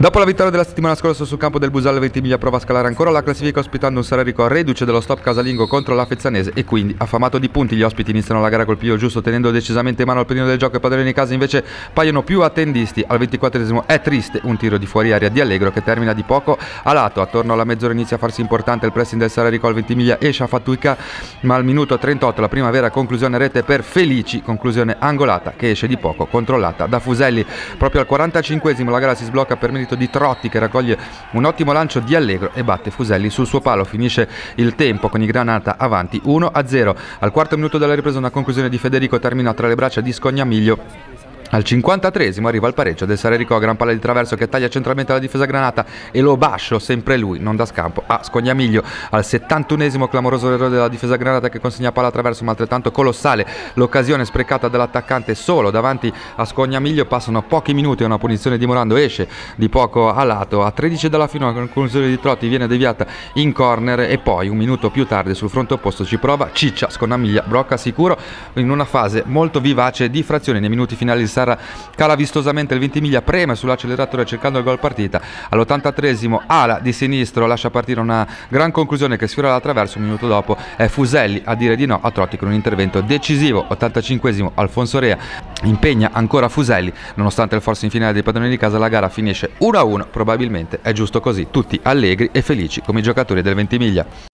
Dopo la vittoria della settimana scorsa sul campo del Busale, Ventimiglia prova a scalare ancora la classifica ospitando un Serrerico reduce dello stop casalingo contro la Fezzanese e quindi affamato di punti. Gli ospiti iniziano la gara col piglio giusto, tenendo decisamente in mano il periodo del gioco. I padroni di casa invece paiono più attendisti. Al 24esimo è triste un tiro di fuori aria di Allegro che termina di poco a lato. Attorno alla mezz'ora inizia a farsi importante il pressing del Serrerico. Al Ventimiglia esce a fatica, ma al minuto 38 la prima vera conclusione rete per Felici, conclusione angolata che esce di poco, controllata da Fuselli. Proprio al 45esimo la gara si sblocca per merito di Trotti che raccoglie un ottimo lancio di Allegro e batte Fuselli sul suo palo. Finisce il tempo con i Granata avanti 1-0. Al quarto minuto della ripresa una conclusione di Federico termina tra le braccia di Scognamiglio. Al 53esimo arriva il pareggio del Serrerico a gran palla di traverso che taglia centralmente la difesa Granata e lo bascio, sempre lui, non dà scampo a Scognamiglio. Al 71esimo clamoroso errore della difesa Granata che consegna palla a traverso, ma altrettanto colossale l'occasione sprecata dall'attaccante solo davanti a Scognamiglio. Passano pochi minuti e una punizione di Morando esce di poco a lato. A 13 dalla fine una conclusione di Trotti viene deviata in corner e poi un minuto più tardi sul fronte opposto ci prova Ciccia. Scognamiglio blocca sicuro in una fase molto vivace di frazioni. Nei minuti finali il cala vistosamente il Ventimiglia, preme sull'acceleratore cercando il gol partita. All'83esimo ala di sinistro lascia partire una gran conclusione che sfiora l'attraverso. Un minuto dopo è Fuselli a dire di no a Trotti con un intervento decisivo. 85esimo Alfonso Rea impegna ancora Fuselli. Nonostante il forza in finale dei padroni di casa la gara finisce 1-1. Probabilmente è giusto così, tutti allegri e felici come i giocatori del Ventimiglia.